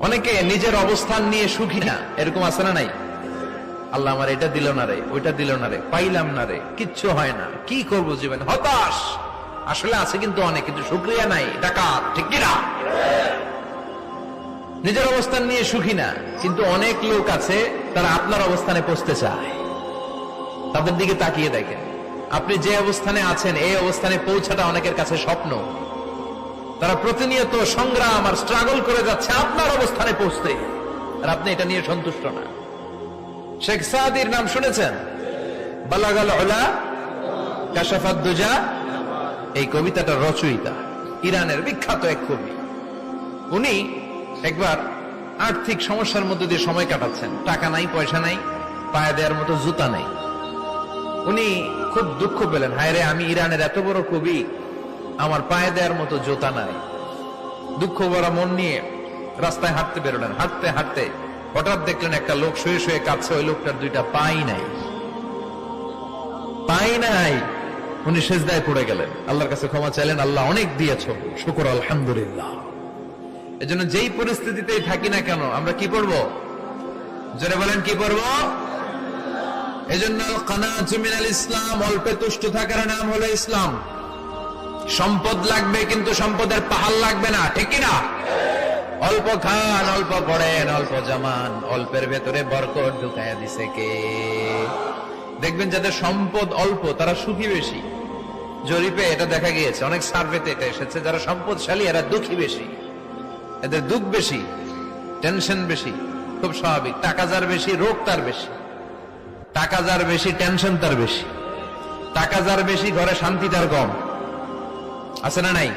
অনেকে নিজের অবস্থান নিয়ে সুখী না, এরকম আছে না নাই? আল্লাহ আমার এটা দিল না রে, ওইটা দিল না রে, পাইলাম না রে, কিচ্ছু হয় না, কি করব জীবনে, হতাশ। আসলে আছে কিন্তু অনেক, কিন্তু শুকরিয়া নাই, ডাকাত, ঠিক কিনা? নিজের অবস্থান নিয়ে সুখী না, কিন্তু অনেক লোক আছে তারা আপনার অবস্থানে পৌঁছতে চায়। তাদের দিকে তাকিয়ে দেখেন, আপনি যে অবস্থানে আছেন এই অবস্থানে পৌঁছাটা অনেকের কাছে স্বপ্ন। তারা প্রতিনিয়ত সংগ্রাম আর স্ট্রাগল করে যাচ্ছে আপনার অবস্থানে পৌঁছতে, আর আপনি এটা নিয়ে সন্তুষ্ট না। শেখ সাদির নাম শুনেছেন? বালাগাল উলা কাশাফাত দুজা, এই কবিতাটার রচয়িতা ইরানের বিখ্যাত এক কবি। উনি একবার আর্থিক সমস্যার মধ্যে দিয়ে সময় কাটাচ্ছেন, টাকা নাই, পয়সা নাই, পায়ে দেওয়ার মতো জুতা নাই। উনি খুব দুঃখ পেলেন, হায় রে, আমি ইরানের এত বড় কবি, আমার পায়ে দেওয়ার মতো জুতা নাই। দুঃখ ভরা মন নিয়ে রাস্তায় হাঁটতে বেরোলেন। হাঁটতে হাঁটতে হঠাৎ দেখলেন একটা লোক শুয়ে শুয়ে কাঁদছে, ওই লোকটার দুইটা পাই নাই, পাই নাই। উনি সেজদায় পড়ে গেলেন, আল্লাহর কাছে ক্ষমা চাইলেন, আল্লাহ অনেক দিয়েছ, শুকর আলহামদুলিল্লাহ। এজন্য যেই পরিস্থিতিতেই থাকি না কেন আমরা কি পড়বো? জোরে বলেন, কি পড়বো? এজন্য কানাতু মিনাল ইসলাম, অল্পে তুষ্ট থাকার নাম হলো ইসলাম। সম্পদ লাগবে কিন্তু সম্পদের পাহাড় লাগবে না, ঠিক কিনা? অল্প খান, অল্প পড়েন, অল্প জমান, অল্পের ভেতরে বরকত ঢুকাইয়া দিছে কে? দেখবেন যাদের সম্পদ অল্প তারা সুখী বেশি। জরিপে এটা দেখা গিয়েছে, অনেক সার্ভেতে এটা এসেছে, যারা সম্পদশালী এরা দুঃখী বেশি, এদের দুঃখ বেশি, টেনশন বেশি। খুব স্বাভাবিক, টাকা যার বেশি রোগ তার বেশি, টাকা যার বেশি টেনশন তার বেশি, টাকা যার বেশি ঘরে শান্তি তার কম। আছে না নাই?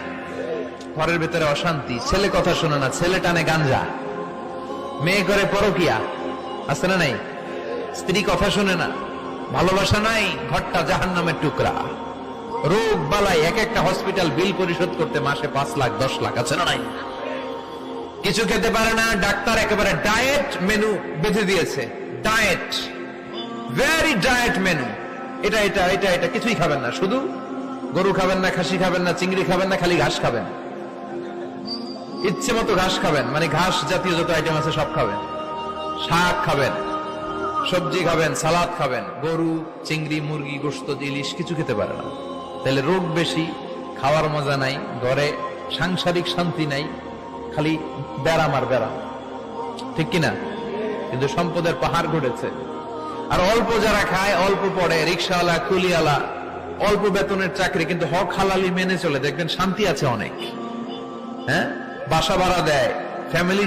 ঘরের ভেতরে অশান্তি, ছেলে কথা শোনে না, ছেলে টানে গাঞ্জা, মেয়ে করে পরকিয়া। আছে না নাই? স্ত্রী কথা শোনে না, ভালোবাসা নাই, ঘরটা জাহান্নামের টুকরা। রোগ বালাই, এক একটা হসপিটাল বিল পরিশোধ করতে মাসে 5 লাখ 10 লাখ। আছে না নাই? কিছু খেতে পারে না, ডাক্তার একেবারে ডায়েট মেনু বেঁধে দিয়েছে। ডায়েট, ভেরি ডায়েট মেনু, এটা এটা এটা এটা কিছুই খাবেন না, শুধু গরু খাবেন না, খাসি খাবেন না, চিংড়ি খাবেন না, খালি ঘাস খাবেন। ইচ্ছে মতো ঘাস খাবেন, মানে ঘাস জাতীয় যত আইটেম আছে সব খাবেন। শাক খাবেন, সবজি খাবেন, সালাদ খাবেন। গরু, চিংড়ি, মুরগি, গোশত, ইলিশ কিছু খেতে পারে না। তাহলে রোগ বেশি, খাওয়ার মজা নাই, ঘরে সাংসারিক শান্তি নাই, খালি ব্যারাম আর ব্যারাম, ঠিক কিনা? কিন্তু সম্পদের পাহাড় ঘটেছে। আর অল্প যারা খায়, অল্প পড়ে, রিক্সাওয়ালা, কুলিওয়ালা, অল্প বেতনের চাকরি, কিন্তু হক হালালি মেনে চলে, দেখবেন শান্তি আছে অনেক। হ্যাঁ, বাসা ভাড়া দেয়, ফ্যামিলি